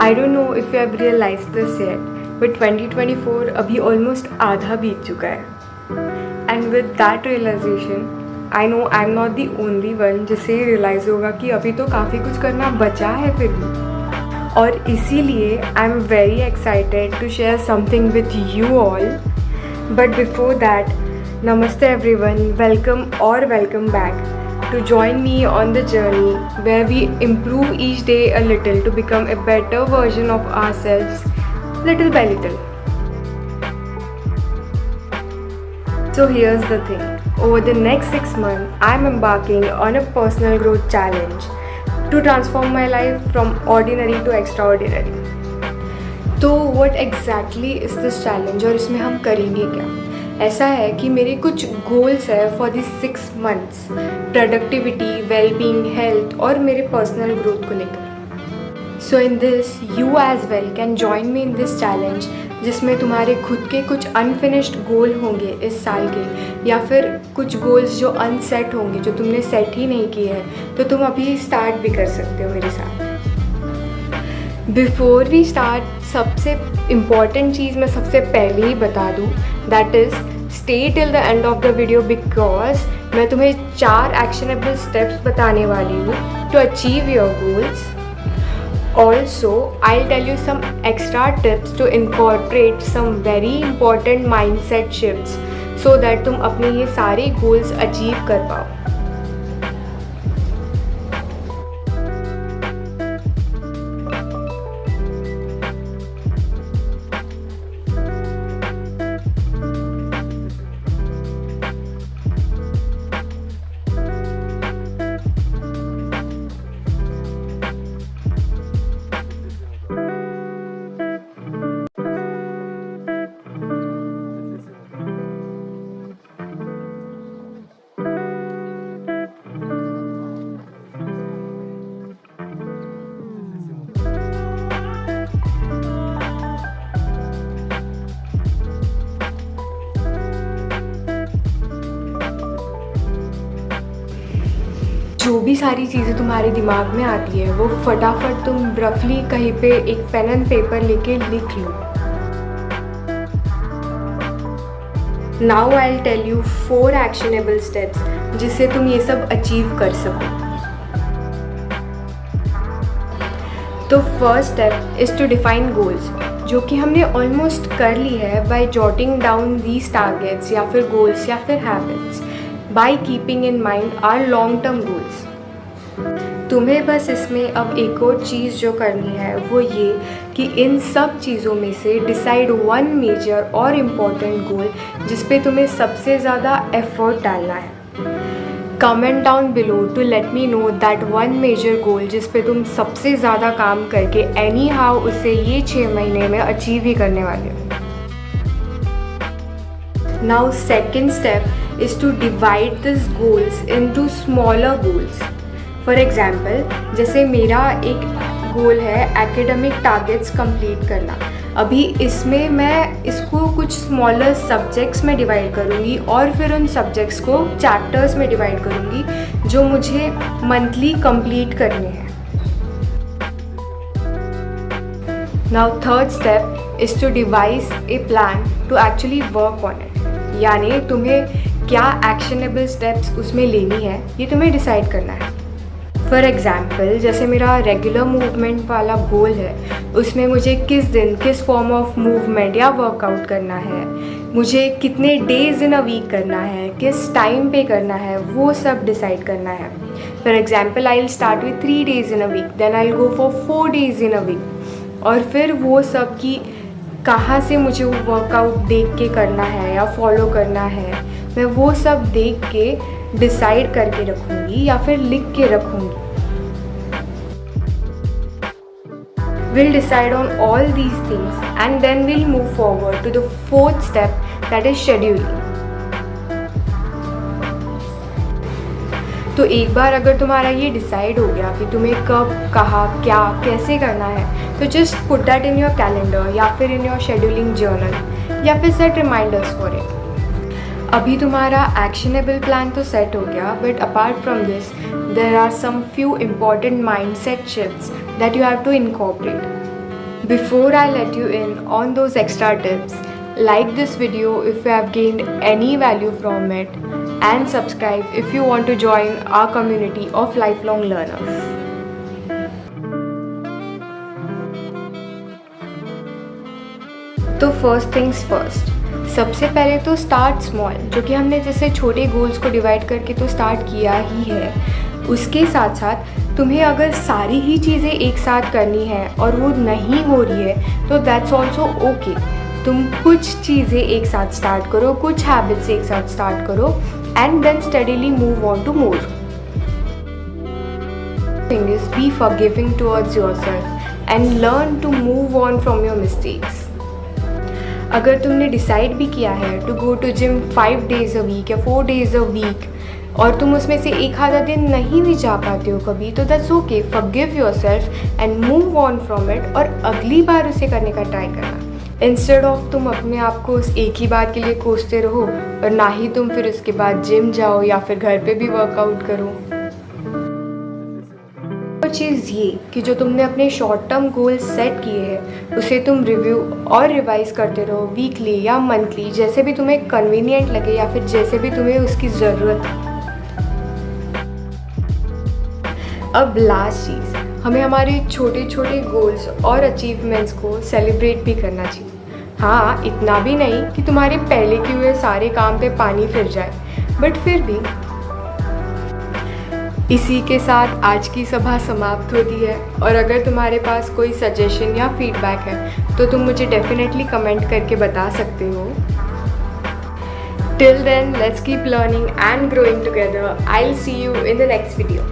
I don't know if you have realise this yet, but 2024 अभी almost आधा बीत चुका है। And with that realisation I know I am not the only one जिससे ये realise होगा कि अभी तो काफ़ी कुछ करना बचा है फिर भी। और इसीलिए I am very excited to share something with you all. But before that, namaste everyone, welcome back to join me on the journey where we improve each day a little to become a better version of ourselves, little by little. So here's the thing. Over the next 6 months, I'm embarking on a personal growth challenge to transform my life from ordinary to extraordinary. तो what exactly is this challenge और इसमें हम करेंगे क्या? ऐसा है कि मेरे कुछ गोल्स है for this 6 months, productivity, wellbeing, health और मेरे पर्सनल ग्रोथ को लेकर। So in this you as well can join me in this challenge, जिसमें तुम्हारे खुद के कुछ अनफिनिश्ड गोल होंगे इस साल के, या फिर कुछ गोल्स जो अनसेट होंगे, जो तुमने सेट ही नहीं किए हैं, तो तुम अभी स्टार्ट भी कर सकते हो मेरे साथ। बिफोर वी स्टार्ट, सबसे इम्पॉर्टेंट चीज़ मैं सबसे पहले ही बता दूँ, that is stay till the end of the video, because मैं तुम्हें 4 एक्शनेबल स्टेप्स बताने वाली हूँ to achieve your goals. Also I will tell you some extra tips to incorporate some very important mindset shifts so that तुम अपने ये सारे goals achieve कर पाओ। जो भी सारी चीज़ें तुम्हारे दिमाग में आती है वो फटाफट तुम रफली कहीं पे एक पेन एंड पेपर लेके लिख लो। Now I will tell you 4 actionable steps जिससे तुम ये सब अचीव कर सको। तो first step is to define goals, जो कि हमने ऑलमोस्ट कर ली है by jotting down these targets या फिर गोल्स या फिर habits, by keeping in mind our long term goals. तुम्हें बस इसमें अब एक और चीज़ जो करनी है वो ये कि इन सब चीज़ों में से डिसाइड वन मेजर और इम्पॉर्टेंट गोल जिस पे तुम्हें सबसे ज़्यादा एफर्ट डालना है। Comment down below to let me know that one major goal जिस पे तुम सबसे ज़्यादा काम करके एनी हाउ उसे ये 6 महीने में अचीव ही करने वाले हो। Now second step is to divide this goals into smaller goals. For example, जैसे मेरा एक गोल है एकेडमिक टारगेट्स कंप्लीट करना। अभी इसमें मैं इसको कुछ स्मॉलर सब्जेक्ट्स में डिवाइड करूँगी और फिर उन सब्जेक्ट्स को चैप्टर्स में डिवाइड करूँगी जो मुझे मंथली कंप्लीट करने हैं। Now third step is to devise a plan to actually work on it, यानी तुम्हें क्या एक्शनेबल स्टेप्स उसमें लेनी है ये तुम्हें डिसाइड करना है। फॉर एग्ज़ाम्पल, जैसे मेरा रेगुलर मूवमेंट वाला गोल है, उसमें मुझे किस दिन किस फॉर्म ऑफ मूवमेंट या वर्कआउट करना है, मुझे कितने डेज़ इन अ वीक करना है, किस टाइम पे करना है, वो सब डिसाइड करना है। For example, I will start with 3 days in a week, then I will go for 4 days in a week, और फिर वो सब की कहाँ से मुझे वो वर्कआउट देख के करना है या फॉलो करना है, मैं वो सब देख के डिसाइड करके रखूँगी या फिर लिख के रखूँगी। We'll decide on all these things and then we'll move forward to the 4th step, that is scheduling. तो एक बार अगर तुम्हारा ये डिसाइड हो गया कि तुम्हें कब, कहाँ, क्या, कैसे करना है, तो just put that in your calendar या फिर इन योर शेड्यूलिंग जर्नल या फिर सेट रिमाइंडर्स फॉर इट। अभी तुम्हारा एक्शनेबल प्लान तो सेट हो गया, but apart from this there are some few important mindset shifts that you have to incorporate. Before I let you in on those extra tips, like this video if you have gained any value from it, and subscribe if you want to join our community of lifelong learners. तो first things first, सबसे पहले तो start small, जो कि हमने जैसे छोटे goals को डिवाइड करके तो स्टार्ट किया ही है। उसके साथ साथ तुम्हें अगर सारी ही चीज़ें एक साथ करनी है और वो नहीं हो रही है तो दैट्स ऑल्सो ओके। तुम कुछ चीज़ें एक साथ स्टार्ट करो, कुछ हैबिट्स एक साथ स्टार्ट करो and then steadily move on to more. Thing is be forgiving towards yourself and learn to move on from your mistakes. अगर तुमने डिसाइड भी किया है to go to gym 5 days a week या 4 days a week और तुम उसमें से एक आधा दिन नहीं भी जा पाते हो कभी, तो that's okay. Forgive yourself and move on from it और अगली बार उसे करने का ट्राई करना, इंस्टेड ऑफ तुम अपने आप को उस एक ही बात के लिए कोसते रहो और ना ही तुम फिर उसके बाद जिम जाओ या फिर घर पे भी वर्कआउट करो। चीज़ ये कि जो तुमने अपने शॉर्ट टर्म गोल सेट किए हैं उसे तुम रिव्यू और रिवाइज करते रहो वीकली या मंथली, जैसे भी तुम्हें कन्वीनियंट लगे या फिर जैसे भी तुम्हें उसकी ज़रूरत है। अब लास्ट चीज़, हमें हमारे छोटे छोटे गोल्स और अचीवमेंट्स को सेलिब्रेट भी करना चाहिए। हाँ, इतना भी नहीं कि तुम्हारे पहले किए हुए सारे काम पे पानी फिर जाए, बट फिर भी। इसी के साथ आज की सभा समाप्त होती है और अगर तुम्हारे पास कोई सजेशन या फीडबैक है तो तुम मुझे डेफिनेटली कमेंट करके बता सकते हो। Till then, let's keep learning and growing together. I will see you in the next video.